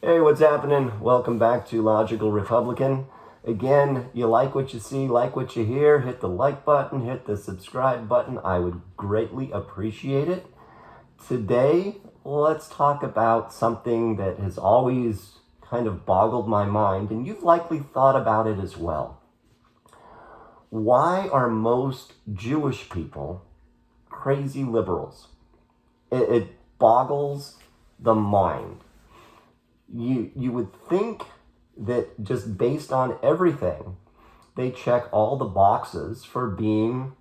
Hey, what's happening? Welcome back to Logical Republican. Again, you like what you see, like what you hear, hit the like button, hit the subscribe button. I would greatly appreciate it. Today, let's talk about something that has always kind of boggled my mind, and you've likely thought about it as well. Why are most Jewish people crazy liberals? It boggles the mind. You would think that just based on everything, they check all the boxes for being,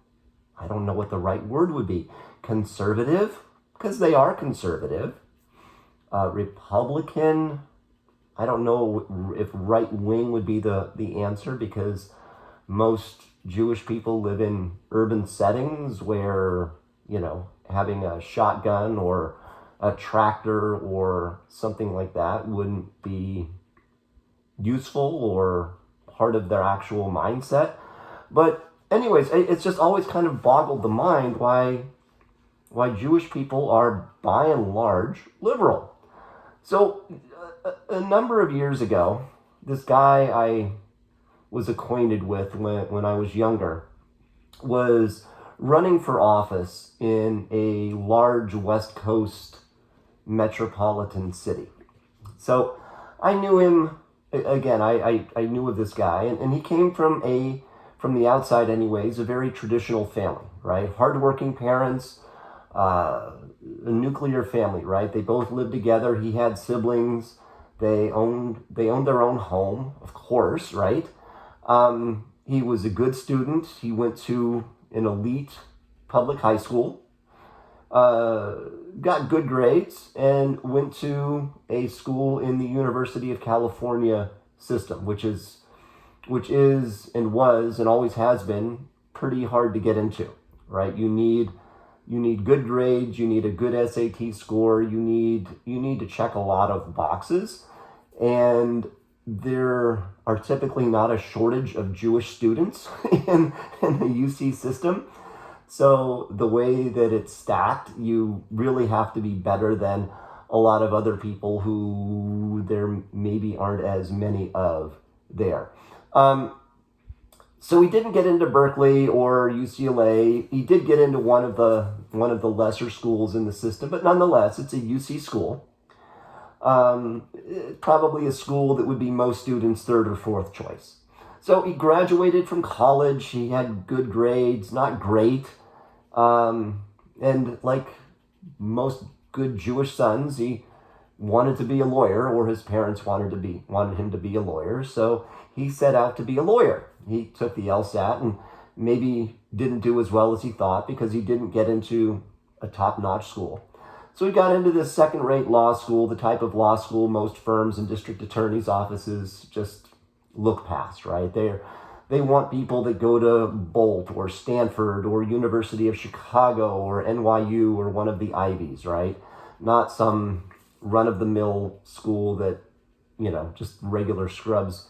I don't know what the right word would be, conservative, because they are conservative, Republican, I don't know if right wing would be the answer, because most Jewish people live in urban settings where, having a shotgun or a tractor or something like that wouldn't be useful or part of their actual mindset. But anyways, it's just always kind of boggled the mind why Jewish people are by and large liberal. So a number of years ago, this guy I was acquainted with when I was younger was running for office in a large West Coast metropolitan city. So I knew him, again, I knew of this guy, and he came from the outside anyways, a very traditional family, right? Hardworking parents, a nuclear family, right? They both lived together. He had siblings. They owned their own home, of course, right? He was a good student. He went to an elite public high school, got good grades, and went to a school in the University of California system, which is and was and always has been pretty hard to get into, right? You need good grades, you need a good SAT score, you need to check a lot of boxes, and there are typically not a shortage of Jewish students in the UC system. So the way that it's stacked, you really have to be better than a lot of other people who there maybe aren't as many of there. So he didn't get into Berkeley or UCLA. He did get into one of the lesser schools in the system, but nonetheless, it's a UC school. Probably a school that would be most students' third or fourth choice. So he graduated from college. He had good grades, not great. And like most good Jewish sons, he wanted to be a lawyer, or his parents wanted him to be a lawyer. So he set out to be a lawyer. He took the LSAT and maybe didn't do as well as he thought because he didn't get into a top-notch school. So he got into this second-rate law school, the type of law school most firms and district attorneys' offices just look past, right? They want people that go to Bolt or Stanford or University of Chicago or NYU or one of the Ivies, right? Not some run-of-the-mill school that, just regular scrubs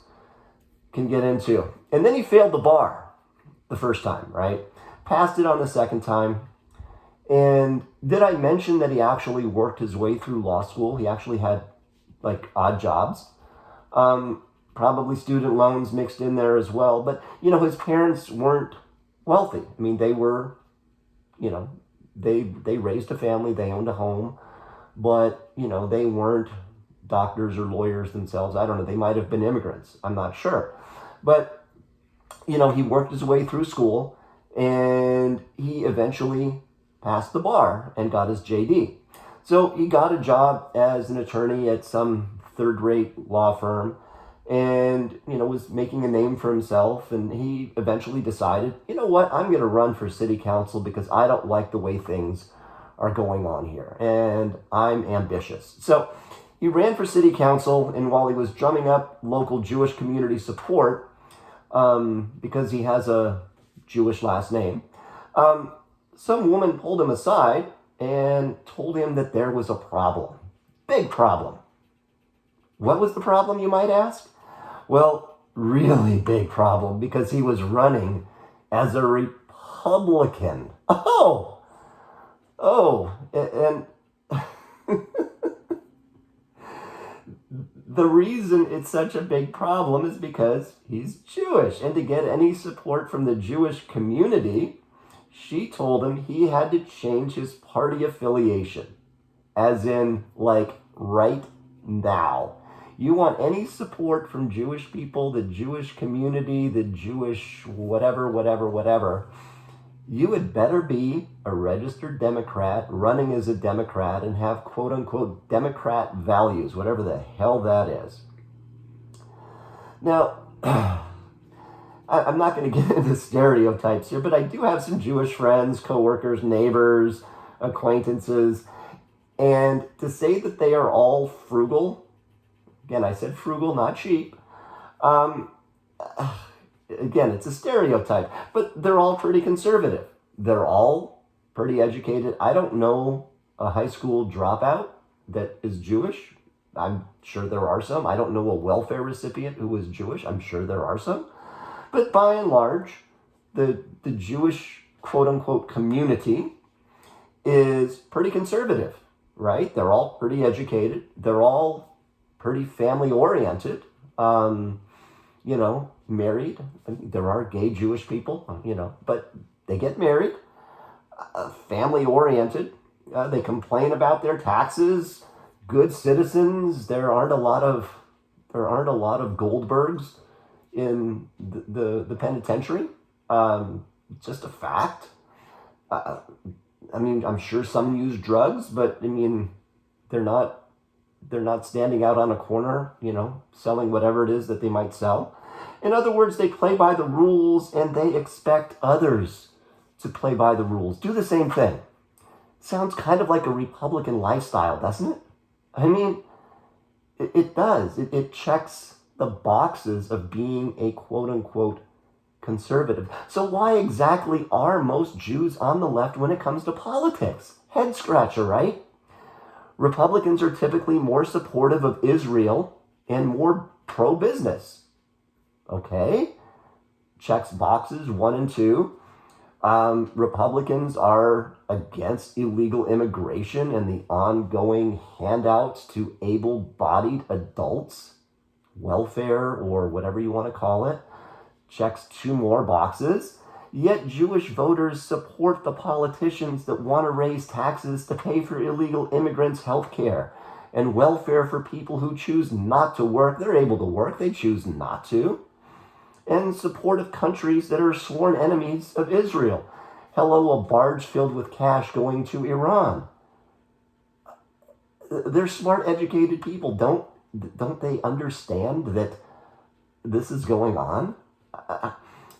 can get into. And then he failed the bar the first time, right? Passed it on the second time. And did I mention that he actually worked his way through law school? He actually had odd jobs. Probably student loans mixed in there as well. But, his parents weren't wealthy. I mean, they were, they raised a family, they owned a home, but, they weren't doctors or lawyers themselves. I don't know. They might have been immigrants. I'm not sure. But, he worked his way through school, and he eventually passed the bar and got his JD. So he got a job as an attorney at some third-rate law firm and, was making a name for himself. And he eventually decided, you know what, I'm going to run for city council because I don't like the way things are going on here. And I'm ambitious. So he ran for city council, and while he was drumming up local Jewish community support, because he has a Jewish last name, some woman pulled him aside and told him that there was a problem. Big problem. What was the problem, you might ask? Well, really big problem, because he was running as a Republican. And the reason it's such a big problem is because he's Jewish. And to get any support from the Jewish community, she told him he had to change his party affiliation. As in, like, right now. You want any support from Jewish people, the Jewish community, the Jewish whatever, you had better be a registered Democrat, running as a Democrat, and have quote-unquote Democrat values, whatever the hell that is. Now, I'm not going to get into stereotypes here, but I do have some Jewish friends, coworkers, neighbors, acquaintances, and to say that they are all frugal, again, I said frugal, not cheap, again, it's a stereotype, but they're all pretty conservative. They're all pretty educated. I don't know a high school dropout that is Jewish. I'm sure there are some. I don't know a welfare recipient who is Jewish. I'm sure there are some. But by and large, the Jewish quote-unquote community is pretty conservative, right? They're all pretty educated. They're all pretty family-oriented. Married. There are gay Jewish people, but they get married, family-oriented. They complain about their taxes, good citizens. There aren't a lot of Goldbergs in the penitentiary. Just a fact. I'm sure some use drugs, but they're not standing out on a corner, selling whatever it is that they might sell. In other words, they play by the rules and they expect others to play by the rules. Do the same thing. Sounds kind of like a Republican lifestyle, doesn't it? It does. It checks the boxes of being a quote-unquote conservative. So why exactly are most Jews on the left when it comes to politics? Head scratcher, right? Republicans are typically more supportive of Israel and more pro-business. Okay? Checks boxes 1 and 2. Republicans are against illegal immigration and the ongoing handouts to able-bodied adults, welfare or whatever you want to call it. Checks 2 more boxes. Yet Jewish voters support the politicians that want to raise taxes to pay for illegal immigrants' health care and welfare for people who choose not to work. They're able to work, they choose not to. And support of countries that are sworn enemies of Israel. Hello, a barge filled with cash going to Iran. They're smart, educated people. Don't they understand that this is going on?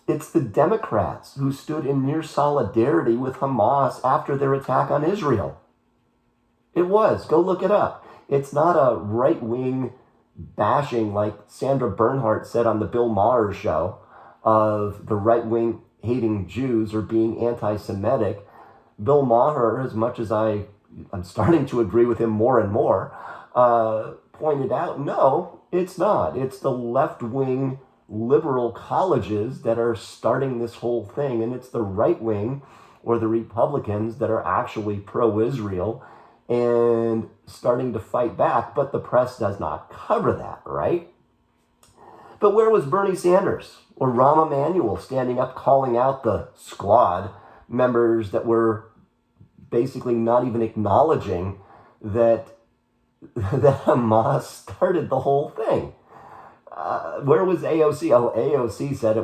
It's the Democrats who stood in near solidarity with Hamas after their attack on Israel. It was. Go look it up. It's not a right-wing bashing like Sandra Bernhardt said on the Bill Maher show of the right-wing hating Jews or being anti-Semitic. Bill Maher, as much as I'm starting to agree with him more and more, pointed out, no, it's not. It's the left-wing liberal colleges that are starting this whole thing, and it's the right-wing or the Republicans that are actually pro-Israel and starting to fight back, but the press does not cover that, right? But where was Bernie Sanders or Rahm Emanuel standing up calling out the squad members that were basically not even acknowledging that Hamas started the whole thing? Where was AOC? Oh, AOC said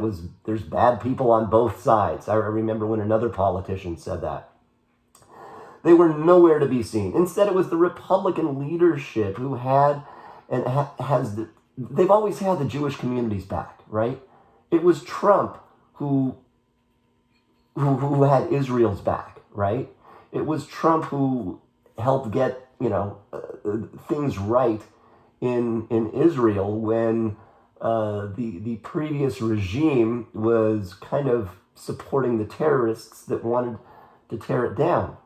there's bad people on both sides. I remember when another politician said that. They were nowhere to be seen. Instead, it was the Republican leadership who had and they've always had the Jewish community's back, right? It was Trump who had Israel's back, right? It was Trump who helped get, things right in Israel when the previous regime was kind of supporting the terrorists that wanted to tear it down.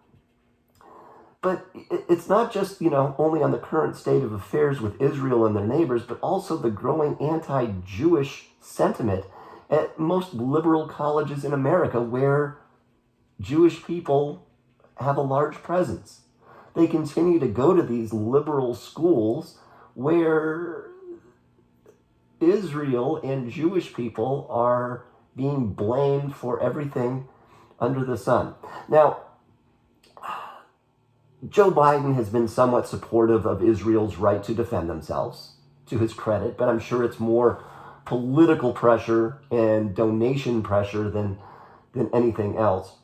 But it's not just, only on the current state of affairs with Israel and their neighbors, but also the growing anti-Jewish sentiment at most liberal colleges in America where Jewish people have a large presence. They continue to go to these liberal schools where Israel and Jewish people are being blamed for everything under the sun. Now, Joe Biden has been somewhat supportive of Israel's right to defend themselves, to his credit, but I'm sure it's more political pressure and donation pressure than anything else.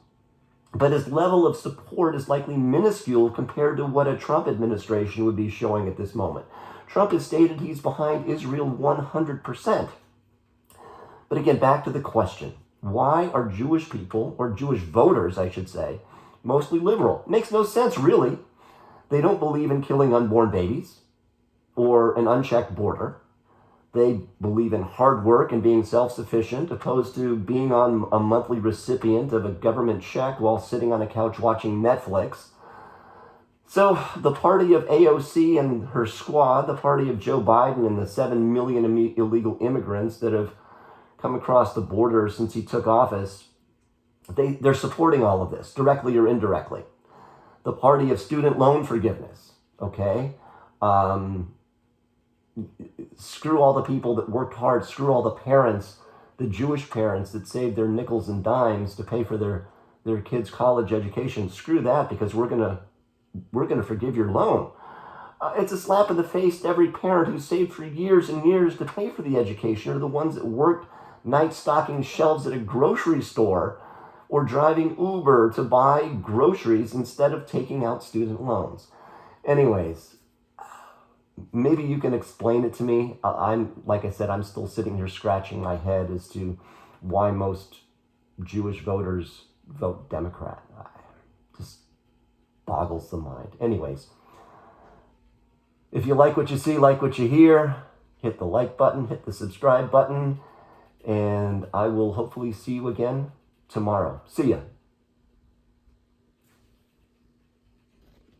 But his level of support is likely minuscule compared to what a Trump administration would be showing at this moment. Trump has stated he's behind Israel 100%. But again, back to the question, why are Jewish people, or Jewish voters, I should say, mostly liberal? Makes no sense, really. They don't believe in killing unborn babies or an unchecked border. They believe in hard work and being self-sufficient, opposed to being on a monthly recipient of a government check while sitting on a couch watching Netflix. So the party of AOC and her squad, the party of Joe Biden and the 7 million illegal immigrants that have come across the border since he took office, they're supporting all of this, directly or indirectly. The party of student loan forgiveness, okay? Screw all the people that worked hard, screw all the parents, the Jewish parents that saved their nickels and dimes to pay for their kids' college education. Screw that, because we're gonna forgive your loan. It's a slap in the face to every parent who saved for years and years to pay for the education, or the ones that worked nights stocking shelves at a grocery store or driving Uber to buy groceries instead of taking out student loans. Anyways, maybe you can explain it to me. Like I said, I'm still sitting here scratching my head as to why most Jewish voters vote Democrat. Just boggles the mind. Anyways, if you like what you see, like what you hear, hit the like button, hit the subscribe button, and I will hopefully see you again tomorrow. See ya.